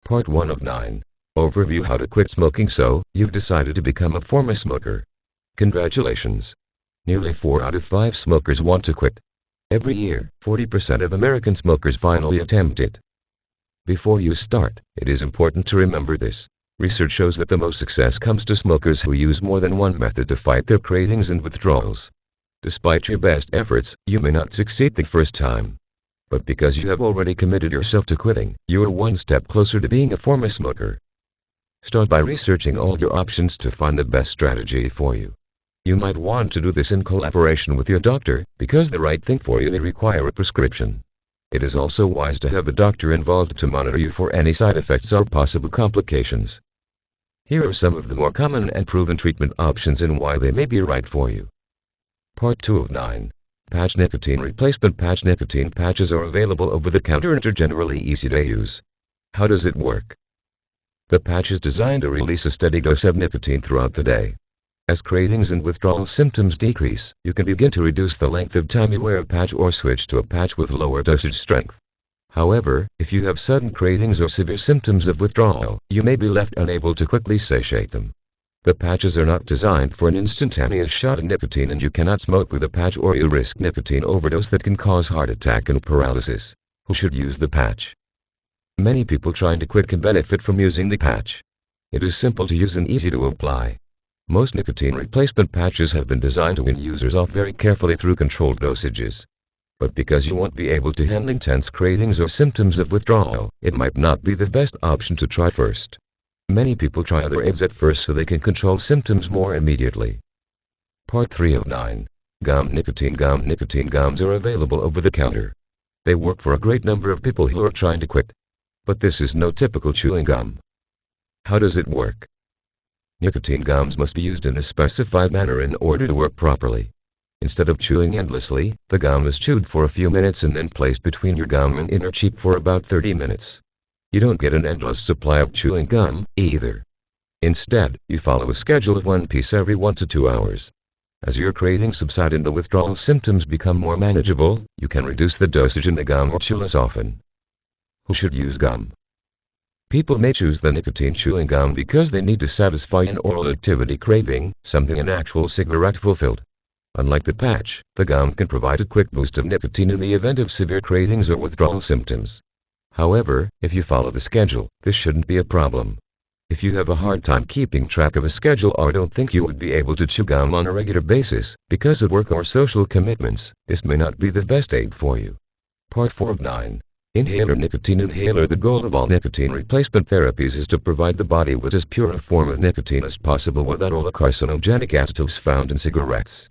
Part 1 of 9. Overview: How to quit smoking. So, you've decided to become a former smoker. Congratulations. Nearly 4 out of 5 smokers want to quit. Every year, 40% of American smokers finally attempt it. Before you start, it is important to remember this. Research shows that the most success comes to smokers who use more than one method to fight their cravings and withdrawals. Despite your best efforts, you may not succeed the first time. But because you have already committed yourself to quitting, you are one step closer to being a former smoker. Start by researching all your options to find the best strategy for you. You might want to do this in collaboration with your doctor, because the right thing for you may require a prescription. It is also wise to have a doctor involved to monitor you for any side effects or possible complications. Here are some of the more common and proven treatment options and why they may be right for you. Part 2 of 9. Patch nicotine replacement. Patch nicotine patches are available over the counter and are generally easy to use. How does it work? The patch is designed to release a steady dose of nicotine throughout the day. As cravings and withdrawal symptoms decrease, you can begin to reduce the length of time you wear a patch or switch to a patch with lower dosage strength. However, if you have sudden cravings or severe symptoms of withdrawal, you may be left unable to quickly satiate them. The patches are not designed for an instantaneous shot of nicotine, and you cannot smoke with a patch or you risk nicotine overdose that can cause heart attack and paralysis. Who should use the patch? Many people trying to quit can benefit from using the patch. It is simple to use and easy to apply. Most nicotine replacement patches have been designed to wean users off very carefully through controlled dosages. But because you won't be able to handle intense cravings or symptoms of withdrawal, it might not be the best option to try first. Many people try other aids at first so they can control symptoms more immediately. Part 3 of 9. Gum nicotine. Gum nicotine gums are available over the counter. They work for a great number of people who are trying to quit. But this is no typical chewing gum. How does it work? Nicotine gums must be used in a specified manner in order to work properly. Instead of chewing endlessly, the gum is chewed for a few minutes and then placed between your gum and inner cheek for about 30 minutes. You don't get an endless supply of chewing gum, either. Instead, you follow a schedule of 1 piece every 1 to 2 hours. As your cravings subside and the withdrawal symptoms become more manageable, you can reduce the dosage in the gum or chew less often. Who should use gum? People may choose the nicotine chewing gum because they need to satisfy an oral activity craving, something an actual cigarette fulfilled. Unlike the patch, the gum can provide a quick boost of nicotine in the event of severe cravings or withdrawal symptoms. However, if you follow the schedule, this shouldn't be a problem. If you have a hard time keeping track of a schedule or don't think you would be able to chew gum on a regular basis because of work or social commitments, this may not be the best aid for you. Part 4 of 9. Inhaler nicotine inhaler. The goal of all nicotine replacement therapies is to provide the body with as pure a form of nicotine as possible without all the carcinogenic additives found in cigarettes.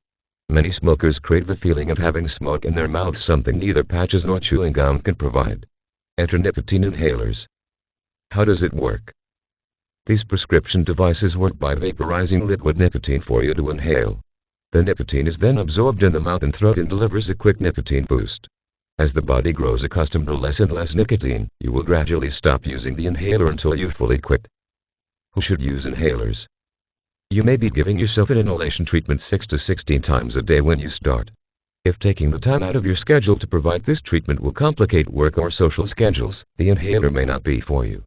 Many smokers crave the feeling of having smoke in their mouths, something neither patches nor chewing gum can provide. Enter nicotine inhalers. How does it work? These prescription devices work by vaporizing liquid nicotine for you to inhale. The nicotine is then absorbed in the mouth and throat and delivers a quick nicotine boost. As the body grows accustomed to less and less nicotine, you will gradually stop using the inhaler until you fully quit. Who should use inhalers? You may be giving yourself an inhalation treatment 6 to 16 times a day when you start. If taking the time out of your schedule to provide this treatment will complicate work or social schedules, the inhaler may not be for you.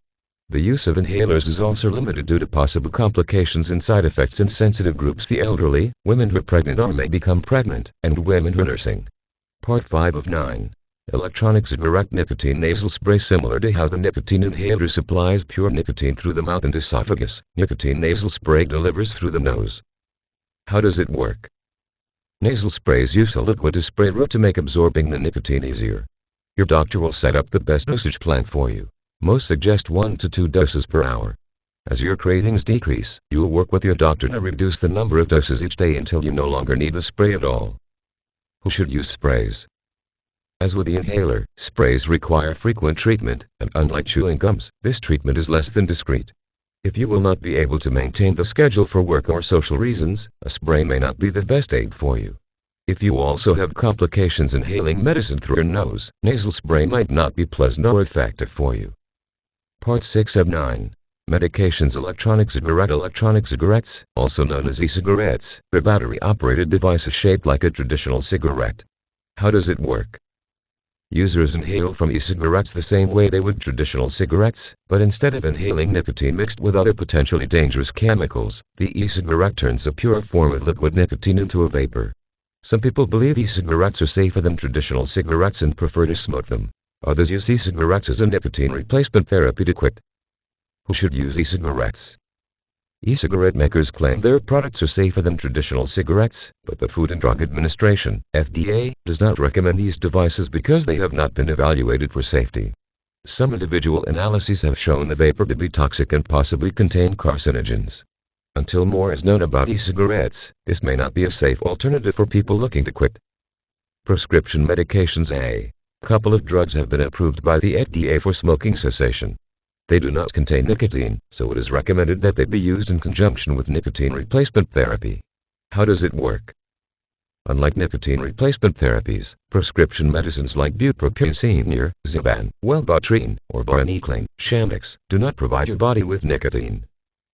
The use of inhalers is also limited due to possible complications and side effects in sensitive groups: the elderly, women who are pregnant or may become pregnant, and women who are nursing. Part 5 of 9. Electronic cigarette nicotine nasal spray. Similar to how the nicotine inhaler supplies pure nicotine through the mouth and esophagus, nicotine nasal spray delivers through the nose. How does it work? Nasal sprays use a liquid to spray route to make absorbing the nicotine easier. Your doctor will set up the best dosage plan for you. Most suggest 1 to 2 doses per hour. As your cravings decrease, you will work with your doctor to reduce the number of doses each day until you no longer need the spray at all. Who should use sprays? As with the inhaler, sprays require frequent treatment, and unlike chewing gums, this treatment is less than discreet. If you will not be able to maintain the schedule for work or social reasons, a spray may not be the best aid for you. If you also have complications inhaling medicine through your nose, nasal spray might not be pleasant or effective for you. Part 6 of 9. Medications. Electronic cigarette. Electronic cigarettes, also known as e-cigarettes, are battery-operated devices shaped like a traditional cigarette. How does it work? Users inhale from e-cigarettes the same way they would traditional cigarettes, but instead of inhaling nicotine mixed with other potentially dangerous chemicals, the e-cigarette turns a pure form of liquid nicotine into a vapor. Some people believe e-cigarettes are safer than traditional cigarettes and prefer to smoke them. Others use e-cigarettes as a nicotine replacement therapy to quit. Who should use e-cigarettes? E-cigarette makers claim their products are safer than traditional cigarettes, but the Food and Drug Administration, FDA, does not recommend these devices because they have not been evaluated for safety. Some individual analyses have shown the vapor to be toxic and possibly contain carcinogens. Until more is known about e-cigarettes, this may not be a safe alternative for people looking to quit. Prescription medications. A couple of drugs have been approved by the FDA for smoking cessation. They do not contain nicotine, so it is recommended that they be used in conjunction with nicotine replacement therapy. How does it work? Unlike nicotine replacement therapies, prescription medicines like bupropion senior, Zyban, Wellbutrin, or varenicline, Chantix, do not provide your body with nicotine.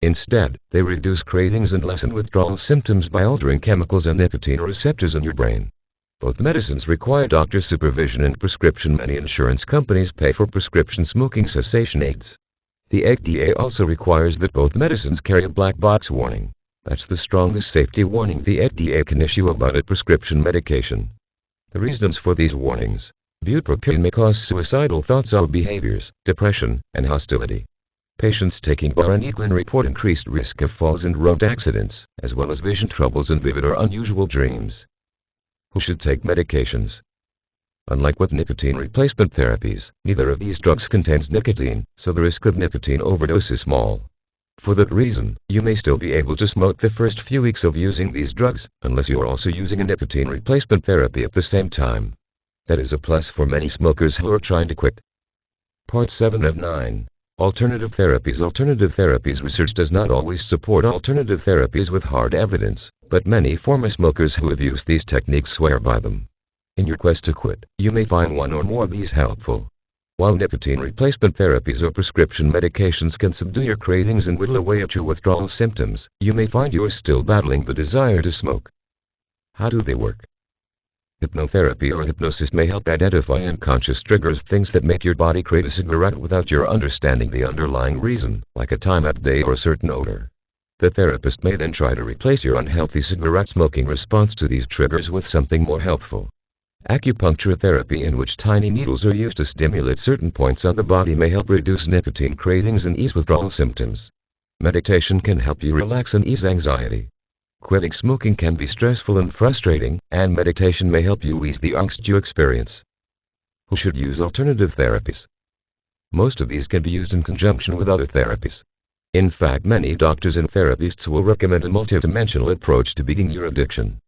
Instead, they reduce cravings and lessen withdrawal symptoms by altering chemicals and nicotine receptors in your brain. Both medicines require doctor supervision and prescription. Many insurance companies pay for prescription smoking cessation aids. The FDA also requires that both medicines carry a black box warning. That's the strongest safety warning the FDA can issue about a prescription medication. The reasons for these warnings: bupropion may cause suicidal thoughts or behaviors, depression, and hostility. Patients taking varenicline report increased risk of falls and road accidents, as well as vision troubles and vivid or unusual dreams. Who should take medications? Unlike with nicotine replacement therapies, neither of these drugs contains nicotine, so the risk of nicotine overdose is small. For that reason, you may still be able to smoke the first few weeks of using these drugs, unless you are also using a nicotine replacement therapy at the same time. That is a plus for many smokers who are trying to quit. Part 7 of 9. Alternative therapies. Alternative therapies. Research does not always support alternative therapies with hard evidence, but many former smokers who have used these techniques swear by them. In your quest to quit, you may find one or more of these helpful. While nicotine replacement therapies or prescription medications can subdue your cravings and whittle away at your withdrawal symptoms, you may find you are still battling the desire to smoke. How do they work? Hypnotherapy or hypnosis may help identify unconscious triggers, things that make your body crave a cigarette without your understanding the underlying reason, like a time of day or a certain odor. The therapist may then try to replace your unhealthy cigarette smoking response to these triggers with something more healthful. Acupuncture therapy, in which tiny needles are used to stimulate certain points on the body, may help reduce nicotine cravings and ease withdrawal symptoms. Meditation can help you relax and ease anxiety. Quitting smoking can be stressful and frustrating, and meditation may help you ease the angst you experience. Who should use alternative therapies? Most of these can be used in conjunction with other therapies. In fact, many doctors and therapists will recommend a multidimensional approach to beating your addiction.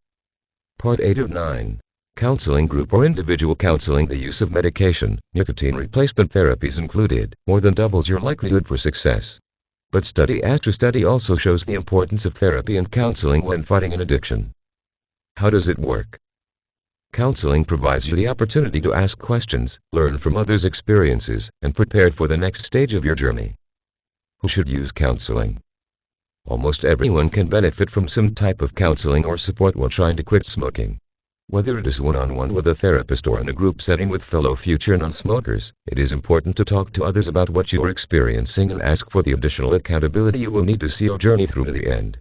Part 8 of 9. Counseling. Group or individual counseling. The use of medication, nicotine replacement therapies included, more than doubles your likelihood for success. But study after study also shows the importance of therapy and counseling when fighting an addiction. How does it work? Counseling provides you the opportunity to ask questions, learn from others' experiences, and prepare for the next stage of your journey. Who should use counseling? Almost everyone can benefit from some type of counseling or support while trying to quit smoking. Whether it is one-on-one with a therapist or in a group setting with fellow future non-smokers, it is important to talk to others about what you are experiencing and ask for the additional accountability you will need to see your journey through to the end.